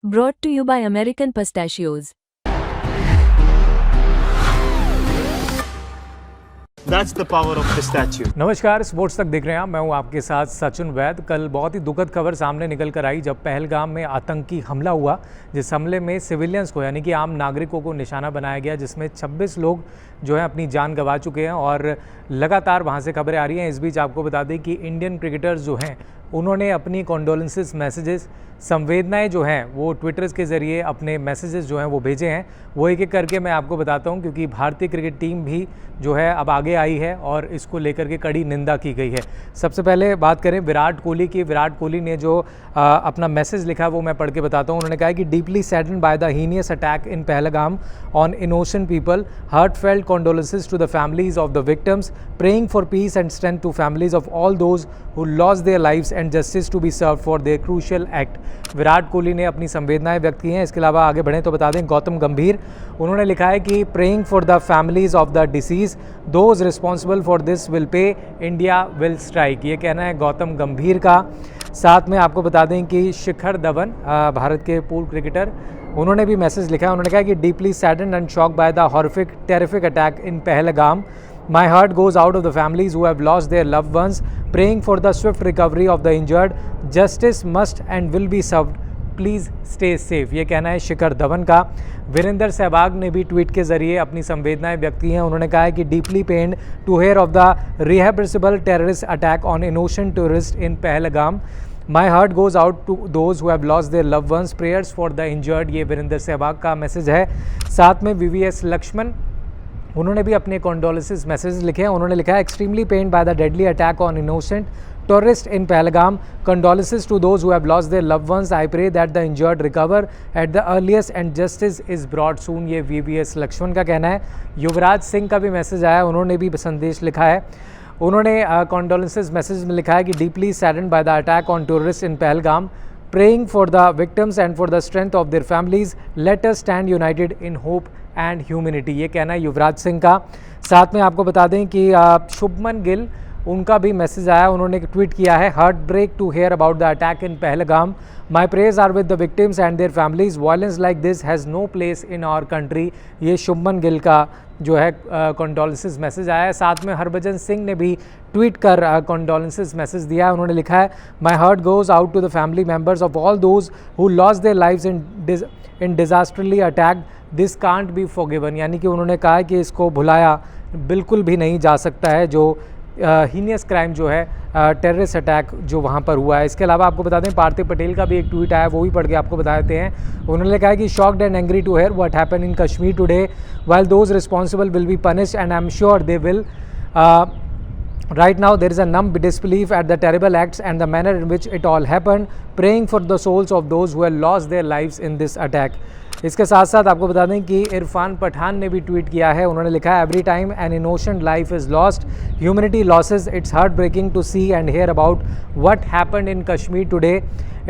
Brought to you by American Pistachios. That's the power of pistachio. नमस्कार, sports तक देख रहे हैं आप। मैं हूं आपके साथ सचिन वैद। कल बहुत ही दुखद खबर सामने निकल कर आई जब पहलगाम में आतंकी हमला हुआ, जिस हमले में सिविलियंस को यानी कि आम नागरिकों को निशाना बनाया गया, जिसमें 26 लोग जो है अपनी जान गंवा चुके हैं और लगातार वहां से खबरें आ रही हैं। इस बीच आपको बता दें कि इंडियन क्रिकेटर्स जो हैं उन्होंने अपनी कॉन्डोलेंसेस मैसेजेस, संवेदनाएं जो हैं वो ट्विटर्स के ज़रिए अपने मैसेजेस जो हैं वो भेजे हैं। वो एक एक करके मैं आपको बताता हूं, क्योंकि भारतीय क्रिकेट टीम भी जो है अब आगे आई है और इसको लेकर के कड़ी निंदा की गई है। सबसे पहले बात करें विराट कोहली की। विराट कोहली ने जो अपना मैसेज लिखा वो मैं पढ़ के बताता हूँ। उन्होंने कहा कि deeply saddened by the heinous attack in Pahalgam on innocent people, heartfelt condolences to the families of the victims, praying for peace and strength to families of all those who lost their lives and justice to be served for their crucial act. Virat Kohli ने अपनी संवेदनाएं व्यक्त की हैं। इसके अलावा आगे बढ़ें तो बता दें गौतम गंभीर, उन्होंने लिखा है कि praying for the families of the deceased, those responsible for this will pay, India will strike. ये कहना है गौतम गंभीर का। साथ में आपको बता दें कि शिखर धवन, भारत के पूर्व क्रिकेटर, उन्होंने भी मैसेज लिखा है। उन्होंने कहा कि deeply saddened and shocked by the horrific terrific attack in Pahalgam, my heart goes out of the families who have lost their loved ones, praying for the swift recovery of the injured, justice must and will be served, please stay safe. ये कहना है शिखर धवन का। वीरेंद्र सहवाग ने भी tweet के जरिए अपनी संवेदनाएं व्यक्त की हैं। उन्होंने कहा है कि deeply pained to hear of the reprehensible terrorist attack on innocent tourist in Pahalgam, my heart goes out to those who have lost their loved ones, prayers for the injured. ये वीरेंद्र सहवाग का मैसेज है। साथ में VVS लक्ष्मण, उन्होंने भी अपने condolences message लिखे हैं। उन्होंने लिखा है extremely pained by the deadly attack on innocent tourist in Pahalgam, condolences to those who have lost their loved ones, I pray that the injured recover at the earliest and justice is brought soon। ये VVS Lakshman का कहना है। युवराज सिंह का भी message आया, उन्होंने भी संदेश लिखा है। उन्होंने कॉन्डोलेंसेस मैसेज में लिखा है कि deeply saddened by the attack on tourist in Pahalgam, praying for the victims and for the strength of their families, let us stand united in hope and humanity। ये कहना है युवराज सिंह का। साथ में आपको बता दें कि शुभमन गिल, उनका भी मैसेज आया। उन्होंने ट्वीट किया है, heart break to hear about the attack in Pahalgam, my prayers are with the victims and their families, violence like this has no place in our country. ये शुभमन गिल का जो है कॉन्डोलेंसेस मैसेज आया है। साथ में हरभजन सिंह ने भी ट्वीट कर कॉन्डोलेंसेस मैसेज दिया है। उन्होंने लिखा है, my heart goes out to the family members of all those who lost their lives in disastrously attack, this can't be forgiven. यानी कि उन्होंने कहा है कि इसको भुलाया बिल्कुल भी नहीं जा सकता है, जो हीनियस क्राइम जो है टेररिस्ट अटैक जो वहाँ पर हुआ है। इसके अलावा आपको बता दें पार्थिव पटेल का भी एक ट्वीट आया, वो भी पढ़ के आपको बता देते हैं। उन्होंने कहा कि shocked and angry to hear what happened in Kashmir today, while those responsible will be punished and I am sure they will. Right now there is a numb disbelief at the terrible acts and the manner in which it all happened, praying for the souls of those who have lost their lives in this attack। इसके साथ साथ आपको बता दें कि इरफान पठान ने भी tweet किया है। उन्होंने लिखा है, every time an innocent life is lost, humanity loses, it's heartbreaking to see and hear about what happened in Kashmir today,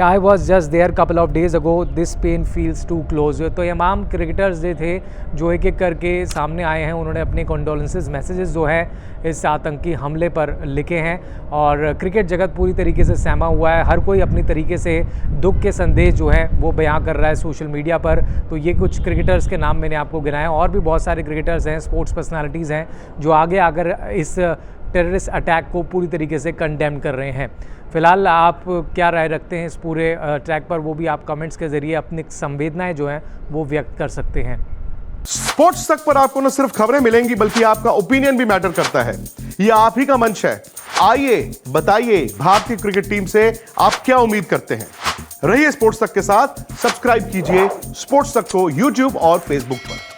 I was just there couple of days ago, this pain feels too close. तो तमाम cricketers जो थे जो एक एक करके सामने आए हैं, उन्होंने अपने कॉन्डोलेंसेस मैसेजेस जो है इस आतंकी हमले पर लिखे हैं और क्रिकेट जगत पूरी तरीके से सहमा हुआ है। हर कोई अपनी तरीके से दुख के संदेश जो है वो बयां कर रहा है सोशल मीडिया पर। तो ये कुछ क्रिकेटर्स के नाम मैंने आपको गिनाए, और भी बहुत सारे क्रिकेटर्स हैं, स्पोर्ट्स पर्सनालिटीज़ हैं जो आगे आकर इस टेररिस्ट अटैक को पूरी तरीके से कंडेम कर रहे हैं। फिलहाल आप क्या राय रखते हैं इस पूरे ट्रैक पर, वो भी आप कमेंट्स के ज़रिए अपनी संवेदनाएं जो हैं वो व्यक्त कर सकते हैं। स्पोर्ट्स तक पर आपको न सिर्फ खबरें मिलेंगी बल्कि आपका ओपिनियन भी मैटर करता है। ये आप ही का मंच है। आइए बताइए भारतीय क्रिकेट टीम से आप क्या उम्मीद करते हैं। रहिए स्पोर्ट्स तक के साथ, सब्सक्राइब कीजिए स्पोर्ट्स तक को YouTube और Facebook पर।